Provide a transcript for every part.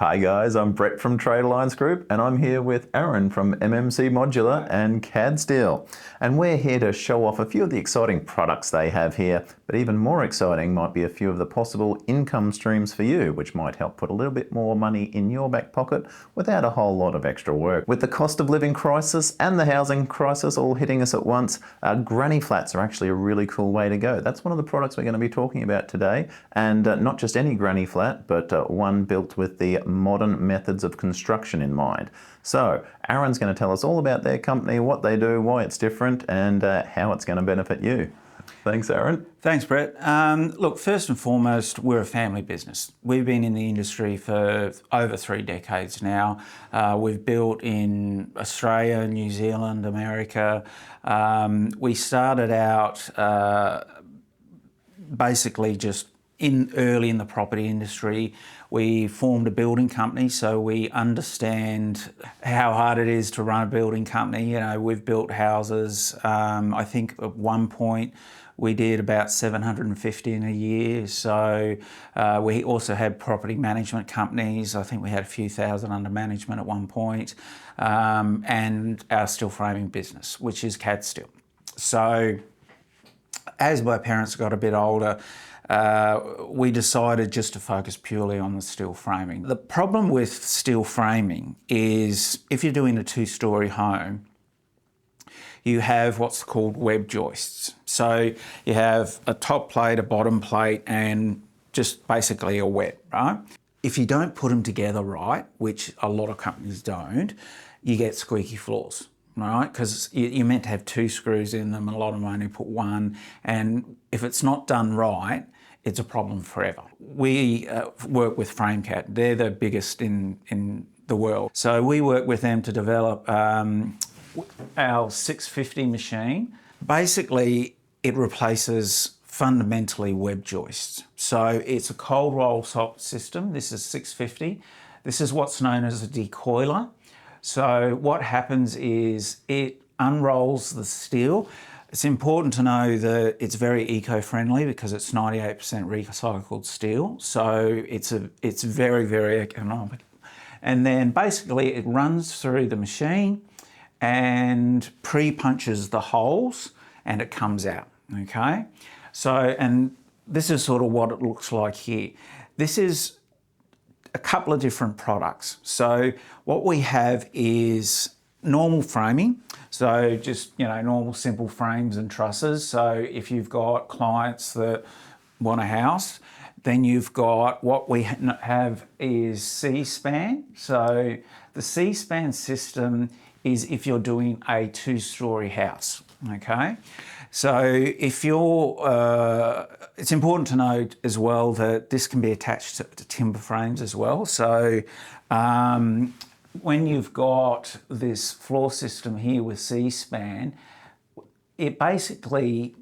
Hi guys, I'm Brett from Trade Alliance Group and I'm here with Arron from MMC Modular and Cadsteel. And we're here to show off a few of the exciting products they have here, but even more exciting might be a few of the possible income streams for you, which might help put a little bit more money in your back pocket without a whole lot of extra work. With the cost of living crisis and the housing crisis all hitting us at once, granny flats are actually a really cool way to go. That's one of the products we're going to be talking about today, and not just any granny flat, but one built with the modern methods of construction in mind. So Arron's going to tell us all about their company, what they do, why it's different, and how it's going to benefit you. Thanks, Arron. Thanks, Brett. Look, first and foremost, we're a family business. We've been in the industry for over 3 decades now. We've built in Australia, New Zealand, America. We started out basically just early in the property industry. We formed a building company, so we understand how hard it is to run a building company. You know, we've built houses. I think at one point we did about 750 in a year. So we also had property management companies. I think we had a few thousand under management at one point, and our steel framing business, which is Cadsteel. So as my parents got a bit older, we decided just to focus purely on the steel framing. The problem with steel framing is if you're doing a 2-story home, you have what's called web joists. So you have a top plate, a bottom plate, and just basically a web, right? If you don't put them together right, which a lot of companies don't, you get squeaky floors. Right, because you're meant to have 2 screws in them, and a lot of them only put 1. And if it's not done right, it's a problem forever. We work with FrameCat. They're the biggest in the world. So we work with them to develop our 650 machine. Basically, it replaces fundamentally web joists. So it's a cold roll salt system. This is 650. This is what's known as a decoiler. So what happens is it unrolls the steel. It's important to know that it's very eco-friendly because it's 98% recycled steel. So it's very, very economic. And then basically it runs through the machine and pre-punches the holes and it comes out, okay? So, and this is sort of what it looks like here. This is a couple of different products. So what we have is normal framing. So just, you know, normal simple frames and trusses. So if you've got clients that want a house, then you've got what we have is C-span. So the C-span system is if you're doing a 2-story house, okay? So if you're, it's important to note as well that this can be attached to timber frames as well. So when you've got this floor system here with C-span, it basically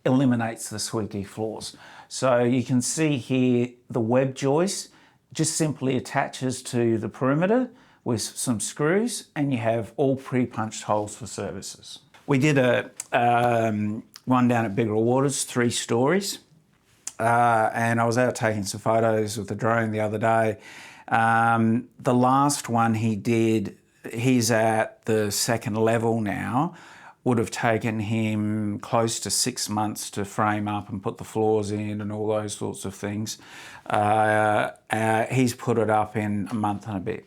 eliminates the squeaky floors. So you can see here the web joist just simply attaches to the perimeter with some screws, and you have all pre-punched holes for services. We did a one down at Bigger Waters, 3 stories, and I was out taking some photos with the drone the other day. The last one he did, he's at the 2nd level now, would have taken him close to 6 months to frame up and put the floors in and all those sorts of things. He's put it up in a month and a bit.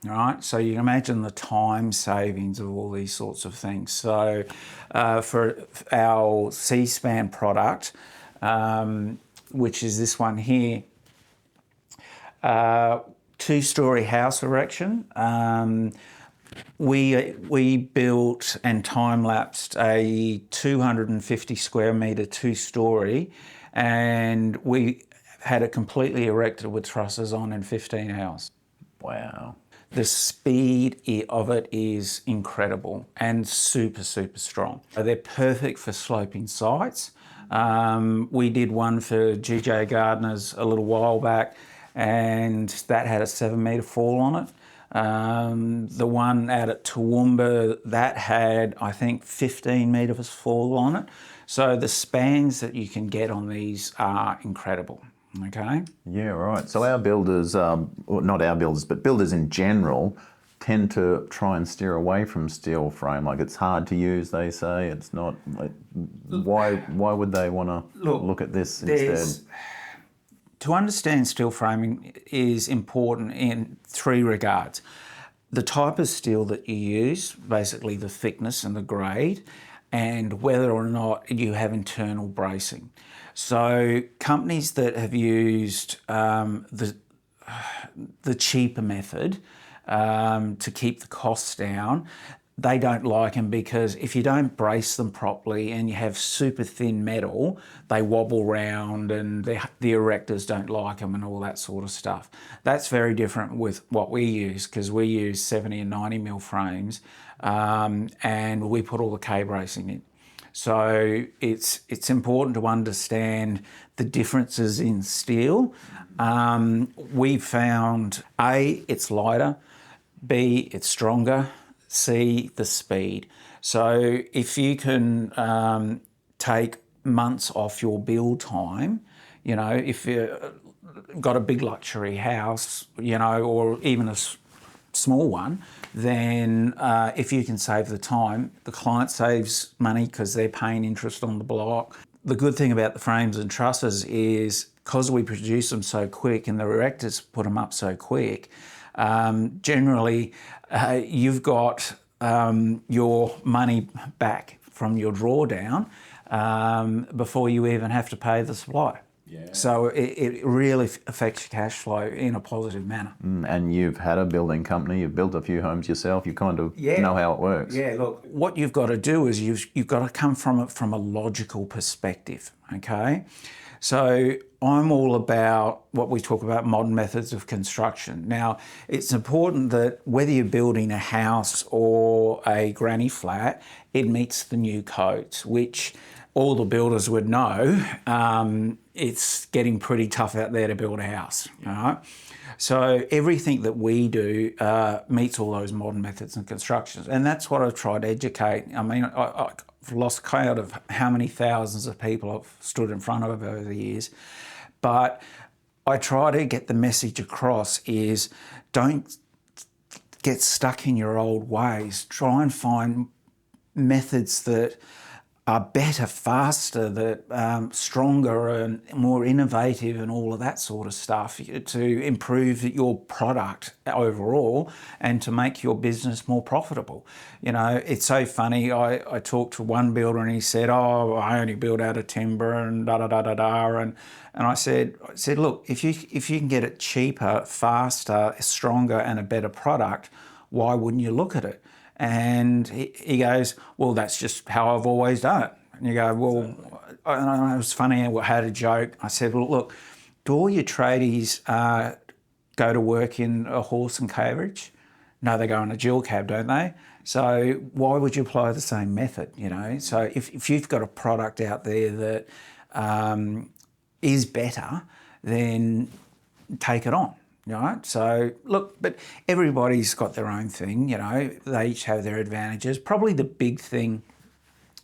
All right, so you can imagine the time savings of all these sorts of things. So for our C-span product, which is this one here, 2-story house erection, we built and time-lapsed a 250 square metre 2-story, and we had it completely erected with trusses on in 15 hours. Wow. The speed of it is incredible and super, super strong. They're perfect for sloping sites. We did one for GJ Gardeners a little while back, and that had a 7-metre fall on it. The one out at Toowoomba, that had, I think, 15 metres fall on it. So the spans that you can get on these are incredible. Okay. Yeah, right. So our builders, well, not our builders, but builders in general, tend to try and steer away from steel frame. Like it's hard to use, they say. It's not. Like, why would they want to look at this instead? To understand steel framing is important in three regards. The type of steel that you use, basically the thickness and the grade, and whether or not you have internal bracing. So companies that have used the cheaper method to keep the costs down, they don't like them because if you don't brace them properly and you have super thin metal, they wobble round and the erectors don't like them and all that sort of stuff. That's very different with what we use because we use 70 and 90 mil frames and we put all the K-bracing in. So it's important to understand the differences in steel. We've found A, it's lighter, B, it's stronger, C, the speed. So if you can take months off your build time, you know, if you've got a big luxury house, you know, or even a small one, then if you can save the time, the client saves money because they're paying interest on the block. The good thing about the frames and trusses is because we produce them so quick and the erectors put them up so quick, generally you've got your money back from your drawdown before you even have to pay the supply. Yeah. So it really affects your cash flow in a positive manner. And you've had a building company, you've built a few homes yourself, you kind of know how it works. Yeah, look, what you've got to do is you've got to come from it from a logical perspective, okay? So I'm all about what we talk about modern methods of construction. Now, it's important that whether you're building a house or a granny flat, it meets the new codes, which all the builders would know. It's getting pretty tough out there to build a house, all right? So everything that we do meets all those modern methods and constructions. And that's what I've tried to educate. I mean, I've lost count of how many thousands of people I've stood in front of over the years. But I try to get the message across is don't get stuck in your old ways. Try and find methods that are better, faster, that stronger and more innovative and all of that sort of stuff to improve your product overall and to make your business more profitable. You know, it's so funny. I talked to one builder and he said, "Oh, I only build out of timber and da da da da da." And I said, look, if you can get it cheaper, faster, stronger, and a better product, why wouldn't you look at it? And he goes, "Well, that's just how I've always done it." And you go, "Well," and it was funny, I had a joke. I said, "Well, look, do all your tradies go to work in a horse and carriage?" No, they go in a dual cab, don't they? So why would you apply the same method, you know? So if you've got a product out there that is better, then take it on. Right? So look, but everybody's got their own thing, you know, they each have their advantages. Probably the big thing,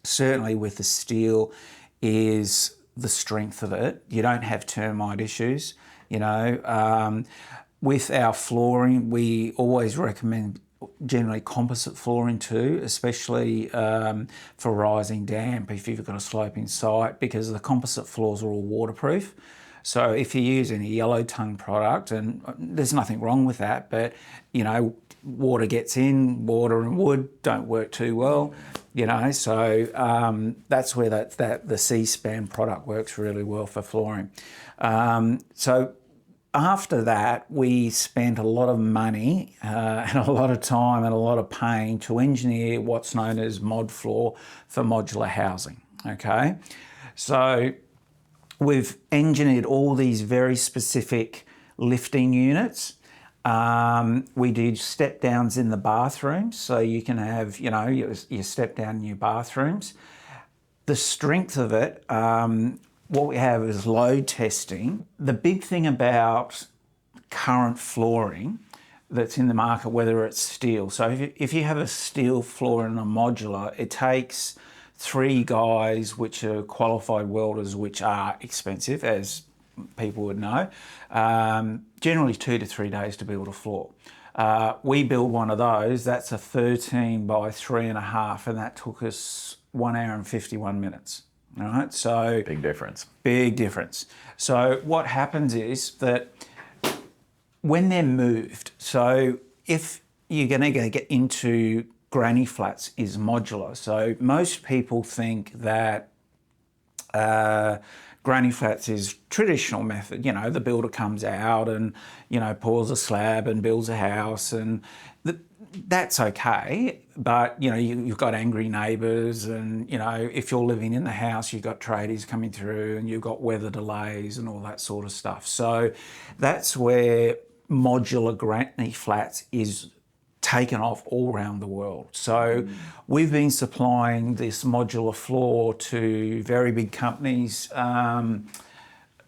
certainly with the steel, is the strength of it. You don't have termite issues, you know. With our flooring, we always recommend generally composite flooring too, especially for rising damp if you've got a sloping site, because the composite floors are all waterproof. So if you're using a yellow tongue product, and there's nothing wrong with that, but you know, water gets in, water and wood don't work too well, you know, so that's where the C-SPAN product works really well for flooring. So after that, we spent a lot of money and a lot of time and a lot of pain to engineer what's known as mod floor for modular housing, okay? So we've engineered all these very specific lifting units. We do step downs in the bathrooms, so you can have, you know, your step down in your bathrooms. The strength of it, what we have is load testing. The big thing about current flooring that's in the market, whether it's steel, so if you have a steel floor in a modular, it takes 3 guys which are qualified welders, which are expensive, as people would know. Generally 2 to 3 days to build a floor. We build one of those, that's a 13 by 3.5, and that took us 1 hour and 51 minutes. All right, so Big difference. big difference. So what happens is that when they're moved, so if you're going to get into granny flats is modular. So most people think that granny flats is traditional method. You know, the builder comes out and, you know, pours a slab and builds a house, and that's okay. But, you know, you've got angry neighbours, and, you know, if you're living in the house, you've got tradies coming through, and you've got weather delays and all that sort of stuff. So that's where modular granny flats is taken off all around the world. So we've been supplying this modular floor to very big companies.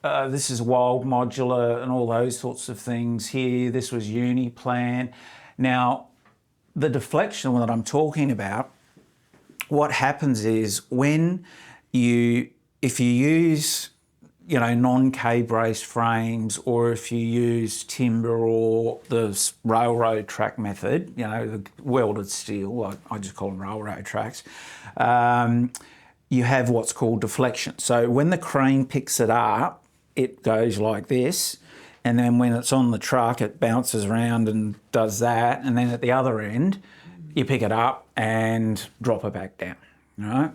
This is Wild Modular and all those sorts of things here. This was Uniplan. Now, the deflection that I'm talking about, what happens is if you use, you know, non-K-braced frames, or if you use timber or the railroad track method, you know, the welded steel, I just call them railroad tracks, you have what's called deflection. So when the crane picks it up, it goes like this, and then when it's on the truck, it bounces around and does that, and then at the other end, you pick it up and drop it back down, right?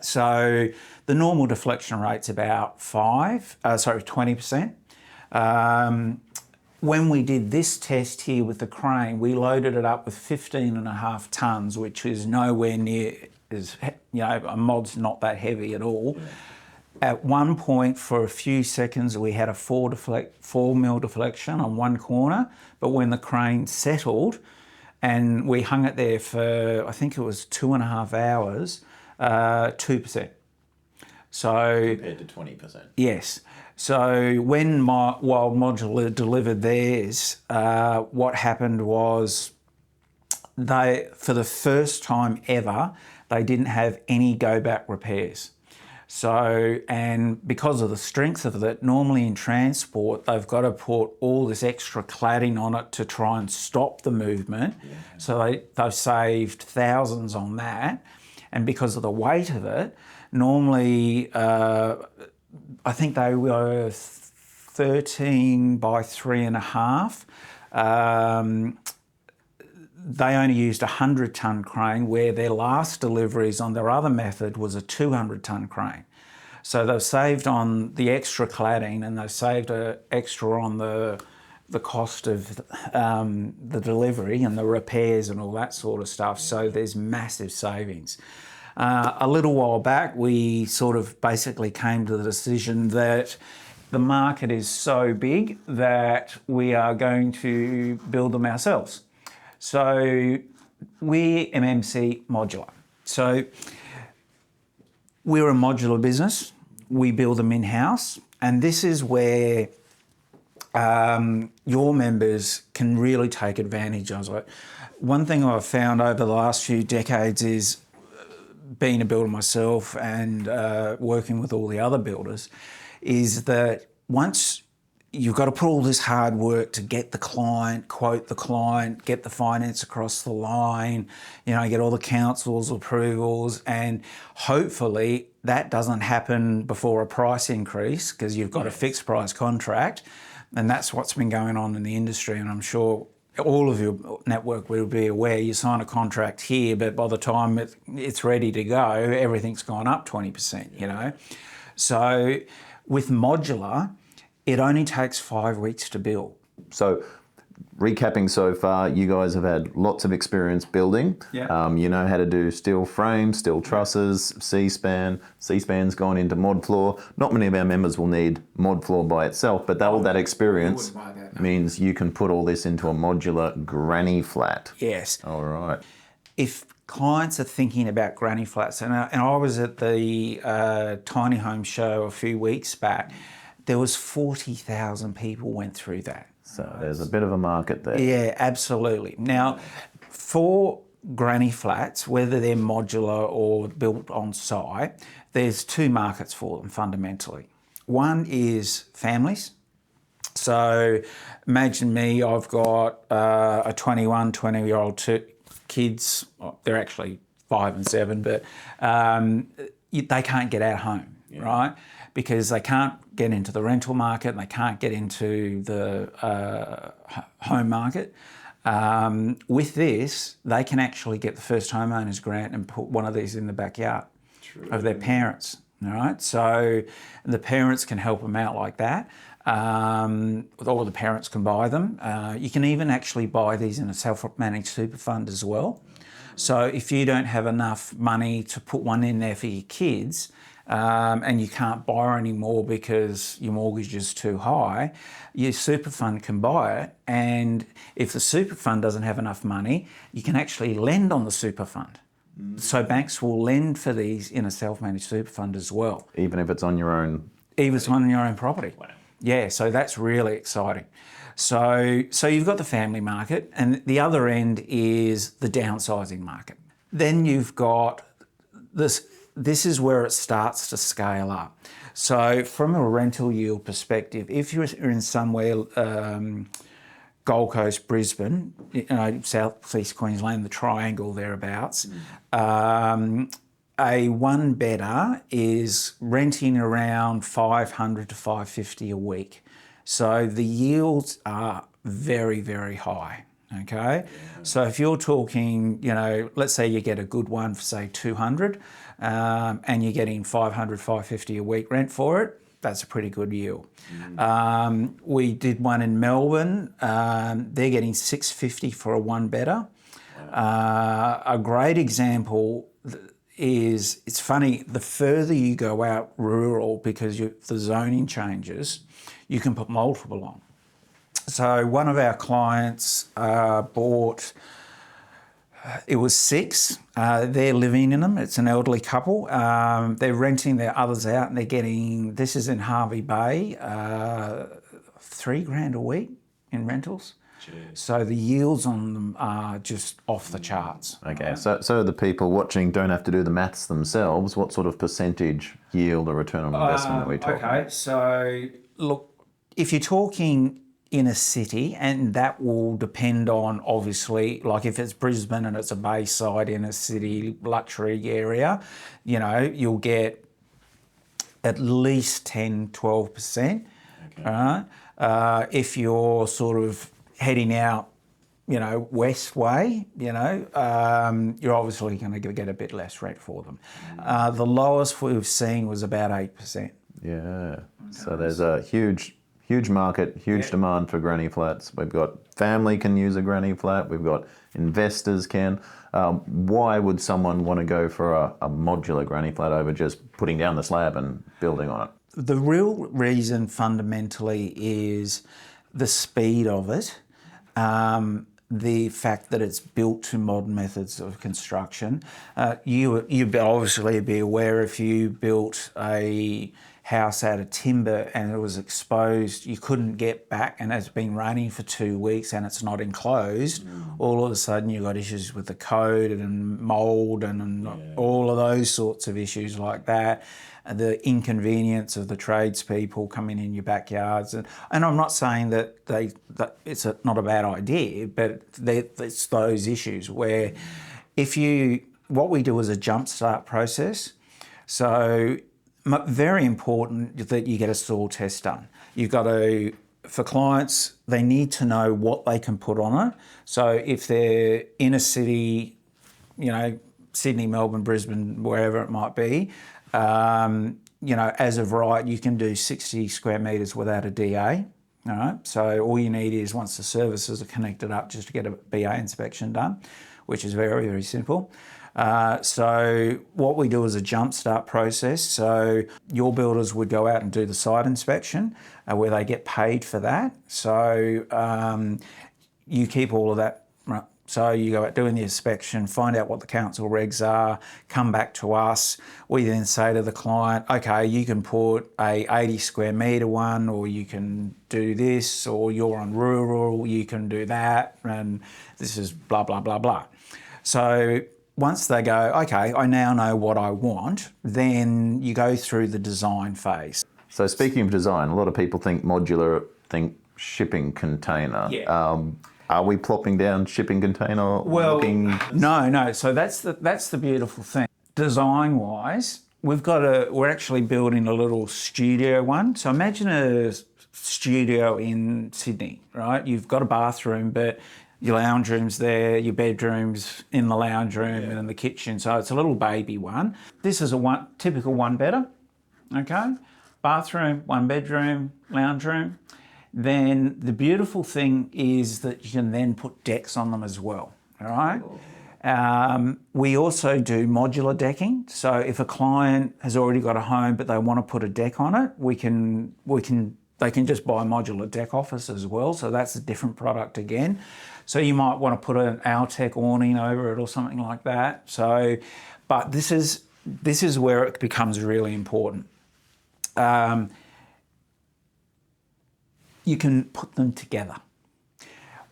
So the normal deflection rate's about 20%. When we did this test here with the crane, we loaded it up with 15.5 tonnes, which is nowhere near as, you know, a mod's not that heavy at all. Yeah. At one point, for a few seconds, we had a 4 mil deflection on one corner, but when the crane settled, and we hung it there for, I think it was 2.5 hours, 2%. So compared to 20%. Yes. So when Wild Modular delivered theirs, what happened was for the first time ever, they didn't have any go-back repairs. So, and because of the strength of it, normally in transport, they've got to put all this extra cladding on it to try and stop the movement. Yeah. So they've saved thousands on that. And because of the weight of it, normally, I think they were 13 by 3.5. They only used a 100-tonne crane, where their last deliveries on their other method was a 200-tonne crane. So they've saved on the extra cladding, and they've saved extra on the cost of the delivery and the repairs and all that sort of stuff. So there's massive savings. A little while back, we sort of basically came to the decision that the market is so big that we are going to build them ourselves. So we're MMC Modular. So we're a modular business. We build them in-house, and this is where your members can really take advantage of it. One thing I've found over the last few decades is, being a builder myself and working with all the other builders, is that once you've got to put all this hard work to get the client, quote the client, get the finance across the line, you know, get all the council's approvals, and hopefully that doesn't happen before a price increase, because you've got a fixed price contract, and that's what's been going on in the industry. And I'm sure all of your network will be aware, you sign a contract here, but by the time it's ready to go, everything's gone up 20%, you know. So with modular, it only takes 5 weeks to build. So recapping so far, you guys have had lots of experience building. Yeah. You know how to do steel frames, steel trusses, C-span. C-span's gone into mod floor. Not many of our members will need mod floor by itself, but all that experience means you can put all this into a modular granny flat. Yes. All right. If clients are thinking about granny flats, and I was at the Tiny Home Show a few weeks back, there was 40,000 people went through that. So there's a bit of a market there. Yeah, absolutely. Now, for granny flats, whether they're modular or built on site, there's two markets for them fundamentally. One is families. So imagine me, I've got a 20-year-old kids, they're actually 5 and 7, but they can't get out home, right? Because they can't get into the rental market and they can't get into the home market. With this, they can actually get the first homeowners grant and put one of these in the backyard of their parents, all right? So the parents can help them out like that. Or the parents can buy them. You can even actually buy these in a self-managed super fund as well. So if you don't have enough money to put one in there for your kids, and you can't borrow anymore because your mortgage is too high, your super fund can buy it. And if the super fund doesn't have enough money, you can actually lend on the super fund. So banks will lend for these in a self-managed super fund as well. Even if it's on your own? Even if it's on your own property. Wow. Yeah, so that's really exciting. So you've got the family market, and the other end is the downsizing market. Then you've got this. This is where it starts to scale up. So from a rental yield perspective, if you're in somewhere, Gold Coast, Brisbane, South East Queensland, the triangle thereabouts, a one bedder is renting around 500 to 550 a week. So the yields are very, very high. Okay, so if you're talking, let's say you get a good one for say 200, and you're getting 500, 550 a week rent for it, that's a pretty good yield. We did one in Melbourne. They're getting 650 for a one bedder. A great example is, it's funny, the further you go out rural, because the zoning changes, you can put multiple on. So one of our clients bought, it was 6. They're living in them. It's an elderly couple. They're renting their others out, and they're getting, this is in Hervey Bay, $3,000 a week in rentals. Jeez. So the yields on them are just off the charts. Okay, so the people watching don't have to do the maths themselves. What sort of percentage yield or return on investment are we talking? Okay, so look, if you're talking in a city, and that will depend on, obviously, like if it's Brisbane and it's a bayside in a city luxury area, you'll get at least 10, 12%. Okay. If you're sort of heading out, west way, you're obviously going to get a bit less rent for them. The lowest we've seen was about 8%. Yeah. Okay. So there's a huge market, huge demand for granny flats. We've got family can use a granny flat. We've got investors can. Why would someone want to go for a modular granny flat over just putting down the slab and building on it? The real reason fundamentally is the speed of it. The fact that it's built to modern methods of construction. You'd obviously be aware, if you built a house out of timber and it was exposed, you couldn't get back, and it's been raining for 2 weeks and it's not enclosed, all of a sudden you've got issues with the code and mould and all of those sorts of issues like that. The inconvenience of the tradespeople coming in your backyards. And I'm not saying that it's not a bad idea, but it's those issues where what we do is a jumpstart process. So very important that you get a soil test done. You've got to, for clients, they need to know what they can put on it. So if they're in a city, Sydney, Melbourne, Brisbane, wherever it might be, as of right, you can do 60 square metres without a DA. All right. So all you need is, once the services are connected up, just to get a BA inspection done, which is very, very simple. So what we do is a jumpstart process. So your builders would go out and do the site inspection, where they get paid for that. So you keep all of that. Right. So you go out doing the inspection, find out what the council regs are, come back to us. We then say to the client, okay, you can put a 80 square metre one, or you can do this, or you're on rural, you can do that, and this is blah, blah, blah, blah. So once they go, okay, I now know what I want, then you go through the design phase. So speaking of design, a lot of people think modular, think shipping container. Yeah. Are we plopping down shipping container? Well, no. So that's the beautiful thing. Design-wise, we're actually building a little studio one. So imagine a studio in Sydney, right? You've got a bathroom, but your lounge room's there, your bedroom's in the lounge room and in the kitchen. So it's a little baby one. This is a typical one-bedder, okay? Bathroom, one bedroom, lounge room. Then the beautiful thing is that you can then put decks on them as well, all right? We also do modular decking. So if a client has already got a home but they want to put a deck on it, they can just buy a modular deck off us as well. So that's a different product again. So you might want to put an Altec awning over it or something like that. So, but this is where it becomes really important. You can put them together.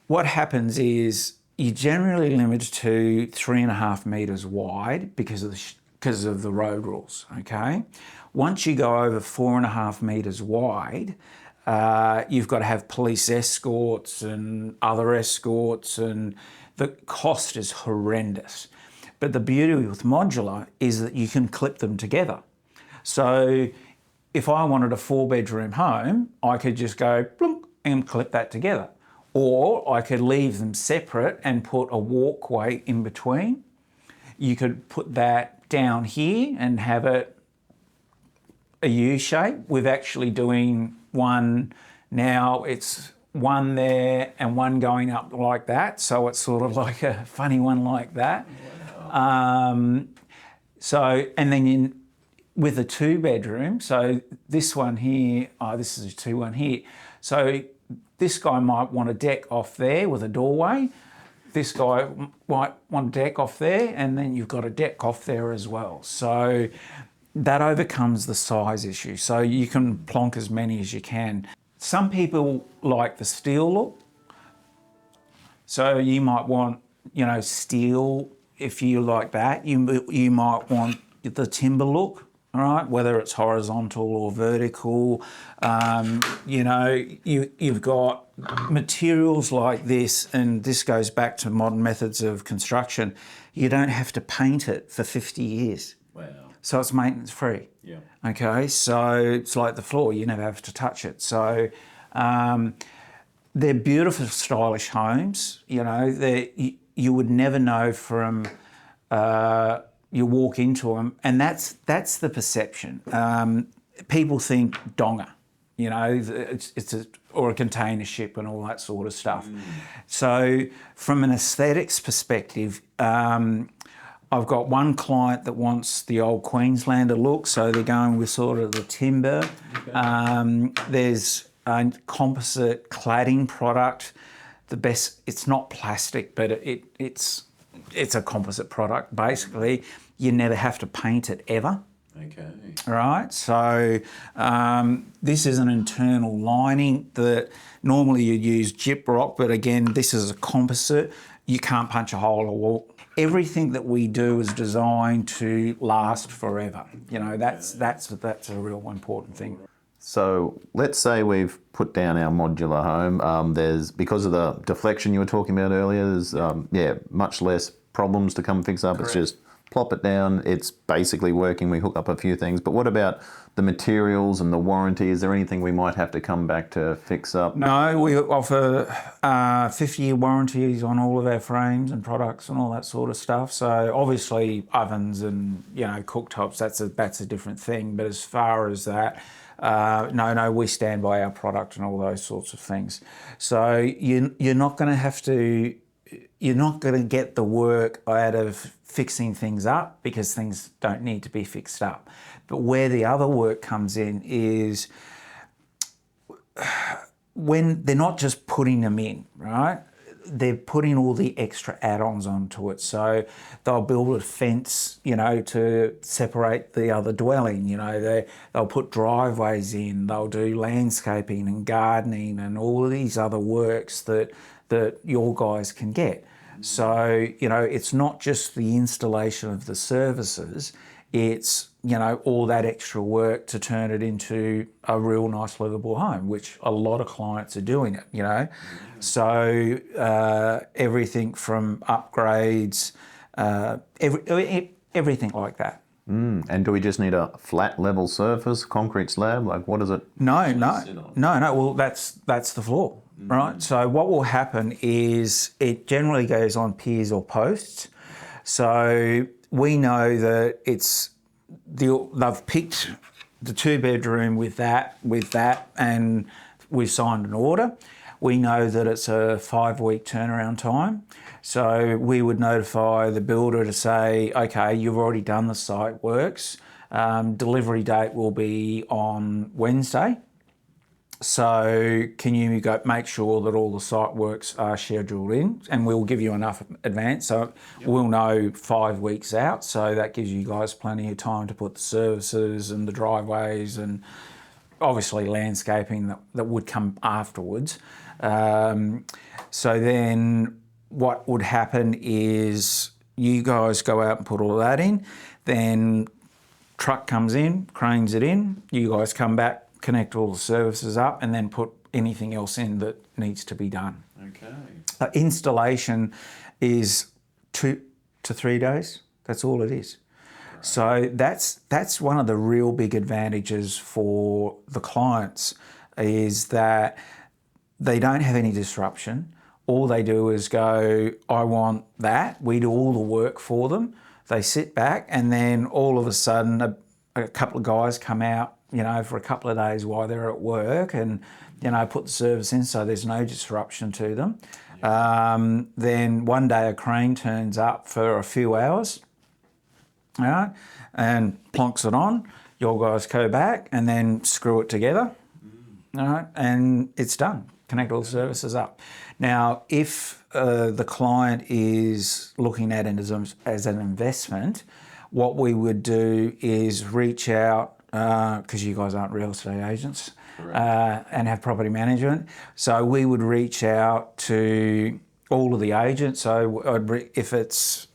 What happens is you're generally limited to 3.5 metres wide because of the road rules, okay? Once you go over 4.5 metres wide, you've got to have police escorts and other escorts, and the cost is horrendous. But the beauty with modular is that you can clip them together. So if I wanted a 4-bedroom home, I could just go plunk and clip that together. Or I could leave them separate and put a walkway in between. You could put that down here and have it a U shape. We're actually doing one now. It's one there and one going up like that. So it's sort of like a funny one like that. Wow. And then with a 2-bedroom, so this one here, this is a 2-1 here. So this guy might want a deck off there with a doorway. This guy might want a deck off there, and then you've got a deck off there as well. So that overcomes the size issue. So you can plonk as many as you can. Some people like the steel look. So you might want, steel if you like that. You might want the timber look. All right, whether it's horizontal or vertical, you've got materials like this, and this goes back to modern methods of construction. You don't have to paint it for 50 years. Wow. So it's maintenance free. Yeah. Okay, so it's like the floor, you never have to touch it. So they're beautiful, stylish homes. You would never know from... you walk into them, and that's the perception. People think donga, or a container ship and all that sort of stuff. So from an aesthetics perspective, I've got one client that wants the old Queenslander look, so they're going with sort of the timber. Okay. There's a composite cladding product. The best, it's not plastic, but it's a composite product. Basically, you never have to paint it ever. Okay. All right. So this is an internal lining that normally you'd use gyprock, but again, this is a composite. You can't punch a hole or wall. Everything that we do is designed to last forever. That's a real important thing. So let's say we've put down our modular home. There's, because of the deflection you were talking about earlier, there's much less problems to come fix up. Correct. It's just plop it down. It's basically working. We hook up a few things. But what about the materials and the warranty? Is there anything we might have to come back to fix up? No, we offer 50-year warranties on all of our frames and products and all that sort of stuff. So obviously ovens and cooktops, that's a different thing. But as far as that, no, we stand by our product and all those sorts of things. So you're not going to have to. You're not going to get the work out of fixing things up because things don't need to be fixed up. But where the other work comes in is when they're not just putting them in, right? They're putting all the extra add-ons onto it. So they'll build a fence, to separate the other dwelling. They'll put driveways in. They'll do landscaping and gardening and all of these other works that your guys can get. So, it's not just the installation of the services, it's all that extra work to turn it into a real nice livable home, which a lot of clients are doing it, So everything from upgrades, everything like that. And do we just need a flat level surface, concrete slab? Like, what does it No. Well, that's the floor, right? So what will happen is it generally goes on piers or posts. So we know that they've picked the 2-bedroom with that, and we've signed an order. We know that it's a 5-week turnaround time. So we would notify the builder to say, okay, you've already done the site works. Delivery date will be on Wednesday. So can you make sure that all the site works are scheduled in, and we'll give you enough advance. So we'll know 5 weeks out. So that gives you guys plenty of time to put the services and the driveways and obviously landscaping that would come afterwards. So then what would happen is you guys go out and put all that in, then truck comes in, cranes it in, you guys come back, connect all the services up, and then put anything else in that needs to be done. Okay. Installation is 2 to 3 days. That's all it is. Right. So that's one of the real big advantages for the clients, is that they don't have any disruption. All they do is go, I want that. We do all the work for them. They sit back, and then all of a sudden a couple of guys come out, for a couple of days while they're at work, and, put the service in so there's no disruption to them. Then one day a crane turns up for a few hours, all right, and plonks it on. Your guys go back and then screw it together, all right, and it's done. Connect all the services up. Now, if the client is looking at it as an investment, what we would do is reach out, because you guys aren't real estate agents and have property management. So we would reach out to all of the agents. So if it's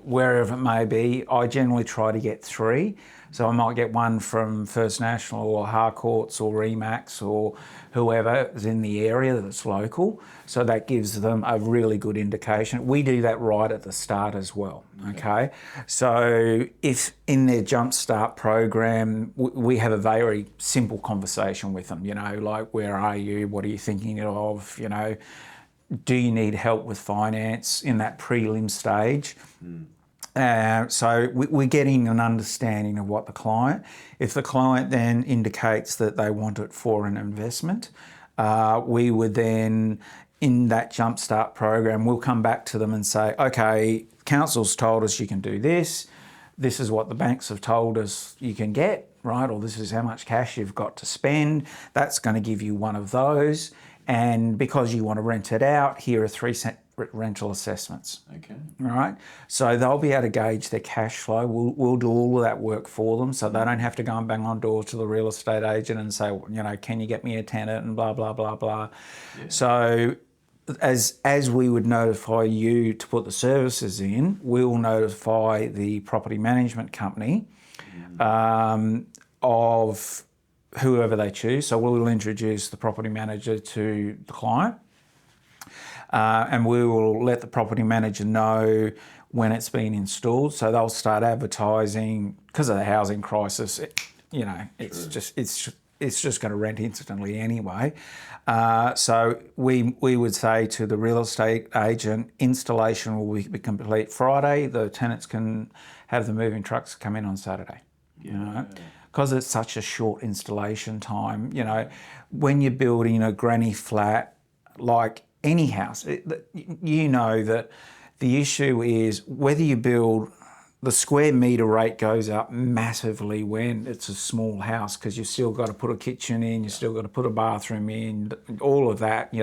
wherever it may be, I generally try to get 3. So I might get one from First National or Harcourts or Remax or whoever is in the area that's local. So that gives them a really good indication. We do that right at the start as well, okay? So if in their Jumpstart program, we have a very simple conversation with them, like, where are you? What are you thinking of? Do you need help with finance in that prelim stage? So we're getting an understanding of what the client. If the client then indicates that they want it for an investment, we would then, in that Jumpstart program, we'll come back to them and say, okay, council's told us you can do this. This is what the banks have told us you can get, right? Or this is how much cash you've got to spend. That's going to give you one of those. And because you want to rent it out, here are 3 rental assessments. Okay. All right. So they'll be able to gauge their cash flow. We'll do all of that work for them, so they don't have to go and bang on doors to the real estate agent and say, can you get me a tenant, and blah, blah, blah, blah. Yeah. So as we would notify you to put the services in, we'll notify the property management company of whoever they choose. So we'll introduce the property manager to the client, and we will let the property manager know when it's been installed. So they'll start advertising, because of the housing crisis. It's just going to rent instantly anyway. So we would say to the real estate agent, installation will be complete Friday. The tenants can have the moving trucks come in on Saturday. Because it's such a short installation time. When you're building a granny flat, like any house, that the issue is whether you build, the square metre rate goes up massively when it's a small house, because you've still got to put a kitchen in, you've still got to put a bathroom in, all of that.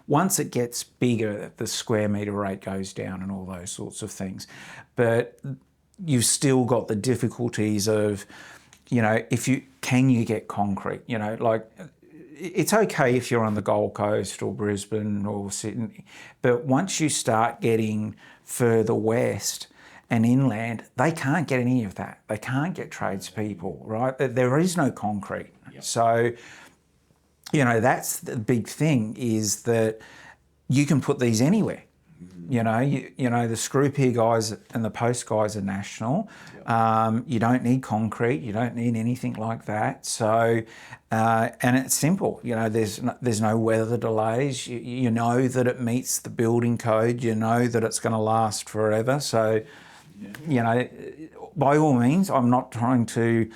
Once it gets bigger, the square metre rate goes down and all those sorts of things. But you've still got the difficulties of, can you get concrete? It's okay if you're on the Gold Coast or Brisbane or Sydney, but once you start getting further west, and inland, they can't get any of that. They can't get tradespeople, right? There is no concrete. Yep. So, you know, that's the big thing, is that you can put these anywhere. You know, the screw pier guys and the post guys are national. Yep. You don't need concrete. You don't need anything like that. So, and it's simple. You know, there's no weather delays. You know that it meets the building code. You know that it's going to last forever. So, you know, by all means, I'm not trying to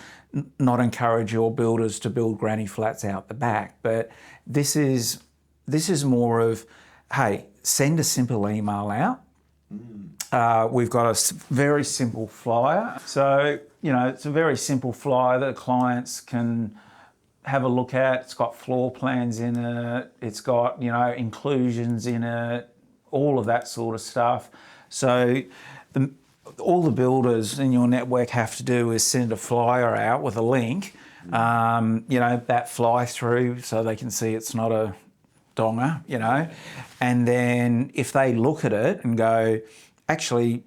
not encourage your builders to build granny flats out the back, but this is more of, hey, send a simple email out. We've got a very simple flyer. So, you know, it's a very simple flyer that clients can have a look at. It's got floor plans in it. It's got, you know, inclusions in it, all of that sort of stuff. So all the builders in your network have to do is send a flyer out with a link, you know, that fly through so they can see it's not a donger, you know, and then if they look at it and go, actually,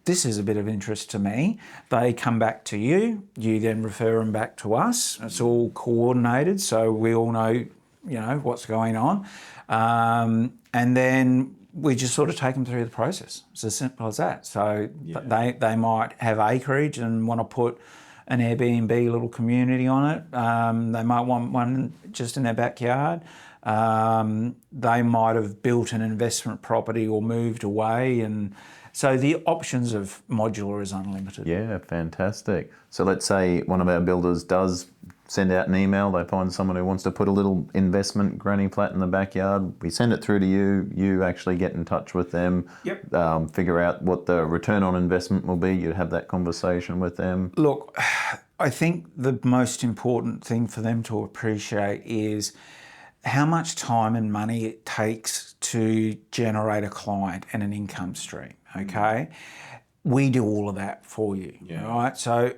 this is a bit of interest to me, they come back to you, you then refer them back to us. It's all coordinated, so we all know, you know, what's going on. And then we just sort of take them through the process. It's as simple as that. So they might have acreage and want to put an Airbnb little community on it. They might want one just in their backyard. They might have built an investment property or moved away, and so the options of modular is unlimited. Yeah, fantastic. So let's say one of our builders does send out an email, they find someone who wants to put a little investment granny flat in the backyard, we send it through to you, you actually get in touch with them, figure out what the return on investment will be, you have that conversation with them. Look, I think the most important thing for them to appreciate is how much time and money it takes to generate a client and an income stream, okay? We do all of that for you, right? So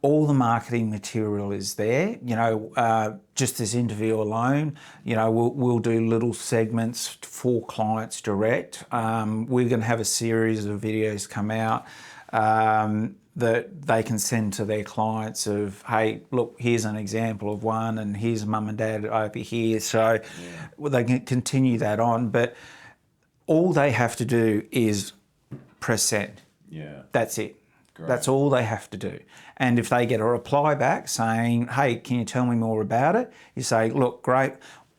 all the marketing material is there. You know, just this interview alone, you know, we'll do little segments for clients direct. We're going to have a series of videos come out that they can send to their clients of, hey, look, here's an example of one, and here's mum and dad over here. So they can continue that on, but all they have to do is press send. Yeah. That's it. Great. That's all they have to do. And if they get a reply back saying, hey, can you tell me more about it? You say, look, great,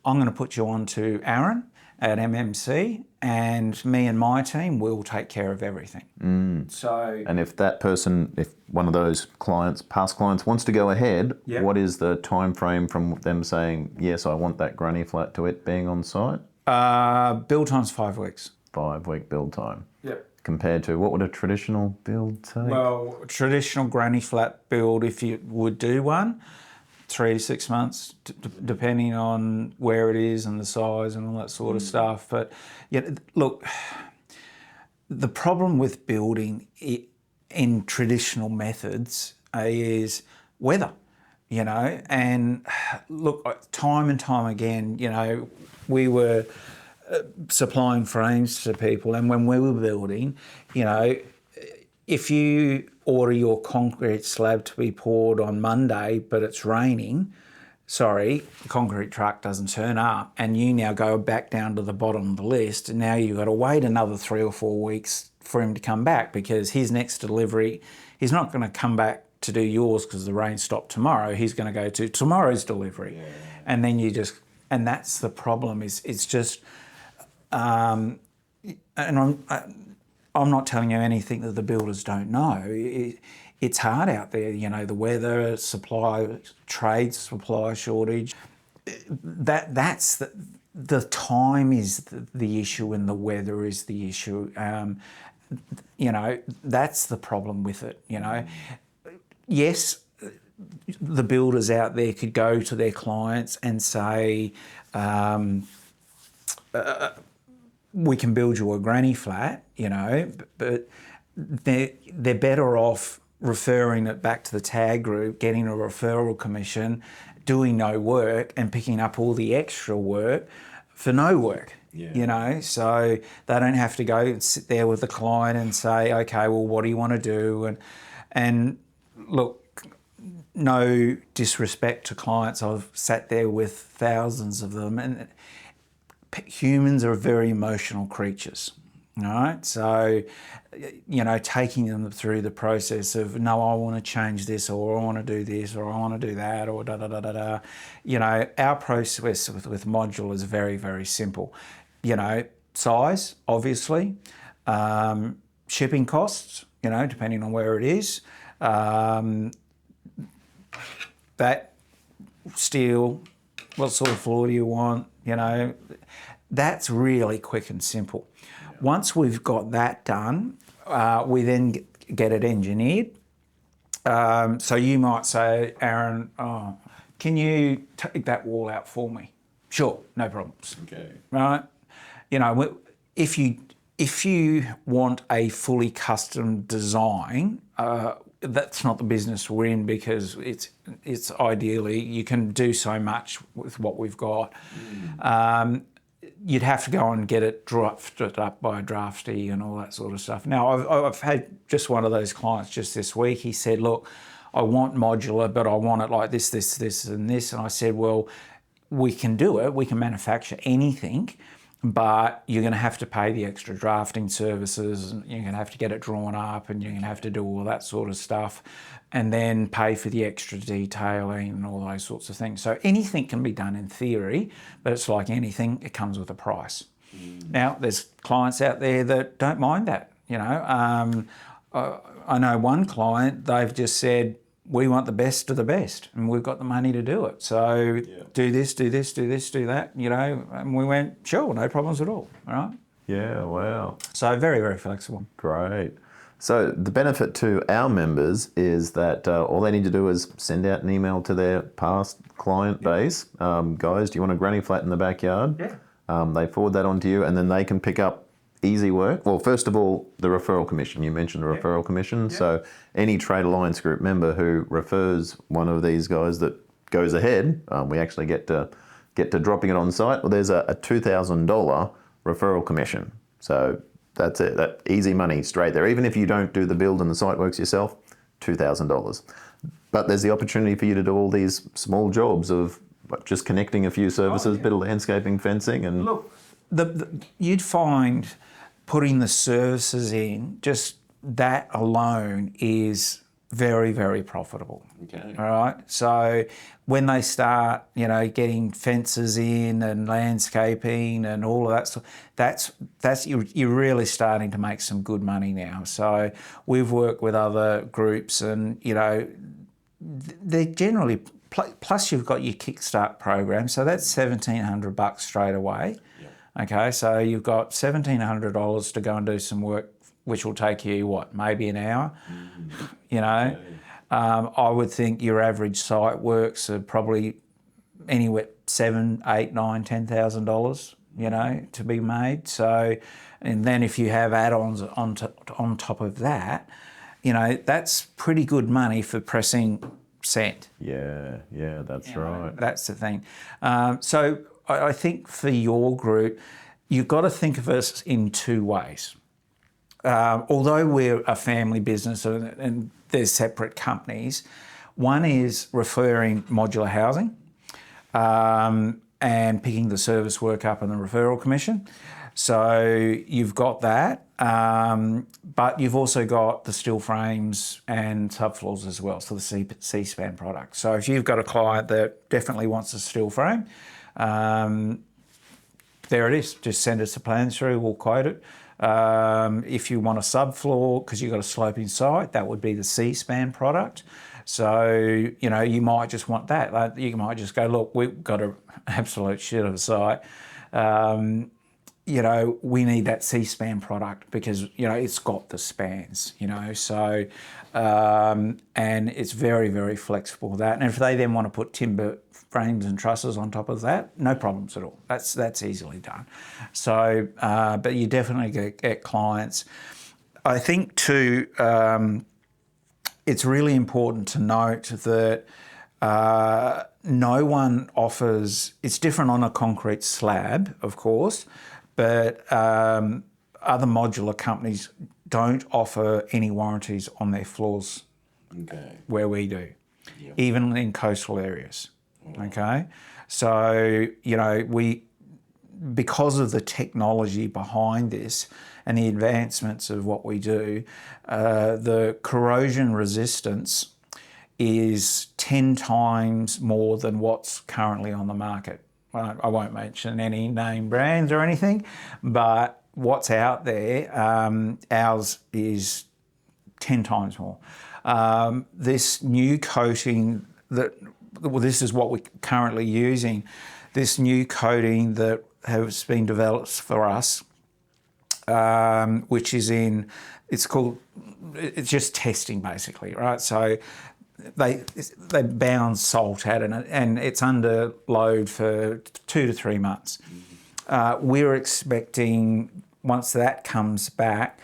I'm going to put you on to Arron at MMC, and me and my team will take care of everything. So, and if that person, if one of those clients, past clients, wants to go ahead, what is the time frame from them saying, yes, I want that granny flat, to it being on site? Build time's 5 weeks. 5 week build time. Yep. Compared to, what would a traditional build take? Well, traditional granny flat build, if you would do one, 3 to 6 months, depending on where it is and the size and all that sort of stuff. But yeah, look, the problem with building it in traditional methods is weather, you know, and look, time and time again, you know, we were supplying frames to people, and when we were building, you know, if you order your concrete slab to be poured on Monday but it's raining, the concrete truck doesn't turn up, and you now go back down to the bottom of the list, and now you've got to wait another 3 or 4 weeks for him to come back, because his next delivery, he's not going to come back to do yours because the rain stopped tomorrow. He's going to go to tomorrow's delivery. And then and that's the problem, is it's just, and I'm not telling you anything that the builders don't know. It's hard out there, you know, the weather, trade supply shortage. That's the time is the issue, and the weather is the issue. You know, that's the problem with it, you know. Yes, the builders out there could go to their clients and say, we can build you a granny flat, you know, but they're better off referring it back to the tag group, getting a referral commission, doing no work, and picking up all the extra work for no work. You know, so they don't have to go and sit there with the client and say, okay, well, what do you want to do? And look, no disrespect to clients, I've sat there with thousands of them, and humans are very emotional creatures. All right, so, you know, taking them through the process of, no, I want to change this, or I want to do this, or I want to do that, or da-da-da-da-da. You know, our process with modular is very, very simple. You know, size, obviously, shipping costs, you know, depending on where it is, that steel, what sort of floor do you want, you know, that's really quick and simple. Once we've got that done, we then get it engineered. So you might say, Arron, oh, can you take that wall out for me? Sure, no problems. Okay. Right? You know, if you want a fully custom design, that's not the business we're in, because it's ideally you can do so much with what we've got. You'd have to go and get it drafted up by a draftee and all that sort of stuff. Now, I've had just one of those clients just this week. He said, look, I want modular, but I want it like this, this, this, and this. And I said, well, we can do it. We can manufacture anything, but you're going to have to pay the extra drafting services, and you're going to have to get it drawn up, and you're going to have to do all that sort of stuff, and then pay for the extra detailing and all those sorts of things. So anything can be done in theory, but it's like anything, it comes with a price. Now, there's clients out there that don't mind that, you know. I know one client, they've just said, we want the best of the best, and we've got the money to do it. So do this, do this, do this, do that, you know. And we went, sure, no problems at all right? Yeah, wow. So very, very flexible. Great. So the benefit to our members is that all they need to do is send out an email to their past client base. Guys, do you want a granny flat in the backyard? Yeah. They forward that on to you, and then they can pick up easy work. Well, first of all, the referral commission. You mentioned the referral commission. So any Trade Alliance Group member who refers one of these guys that goes ahead, we actually get to dropping it on site. Well, there's a $2,000 referral commission. So that's it. That easy money straight there. Even if you don't do the build and the site works yourself, $2,000. But there's the opportunity for you to do all these small jobs of just connecting a few services, bit of landscaping, fencing, and look, you'd find putting the services in, just that alone is very, very profitable. Okay. All right. So when they start, you know, getting fences in and landscaping and all of that stuff, that's you're really starting to make some good money now. So we've worked with other groups, and you know, they're generally plus you've got your Kickstart program, so that's $1,700 straight away. Okay, so you've got $1,700 to go and do some work, which will take you, what, maybe an hour? You know, I would think your average site works are probably anywhere $7,000, $8,000, $9,000, $10,000, you know, to be made. So, and then if you have add-ons on top of that, you know, that's pretty good money for pressing send. Yeah, that's right. That's the thing. So I think for your group, you've got to think of us in two ways. Although we're a family business and there's separate companies, one is referring modular housing and picking the service work up in the referral commission. So you've got that, but you've also got the steel frames and subfloors as well, so the C-span product. So if you've got a client that definitely wants a steel frame, there it is. Just send us a plan through, we'll quote it. If you want a subfloor, because you've got a sloping site, that would be the C-span product. So, you know, you might just want that. Like, you might just go, look, we've got an absolute shit of a site. You know, we need that C-span product because, you know, it's got the spans, you know, so, and it's very, very flexible with that. And if they then want to put timber frames and trusses on top of that, no problems at all. That's easily done. So, but you definitely get clients. I think too, it's really important to note that no one offers, it's different on a concrete slab, of course, but other modular companies don't offer any warranties on their floors where we do, even in coastal areas. Okay, so because of the technology behind this and the advancements of what we do, the corrosion resistance is 10 times more than what's currently on the market. I won't mention any name brands or anything, but what's out there, ours is 10 times more. This new coating this is what we're currently using, this new coating that has been developed for us, which is it's just testing basically, right? So they bound salt at it and it's under load for 2 to 3 months. We're expecting once that comes back,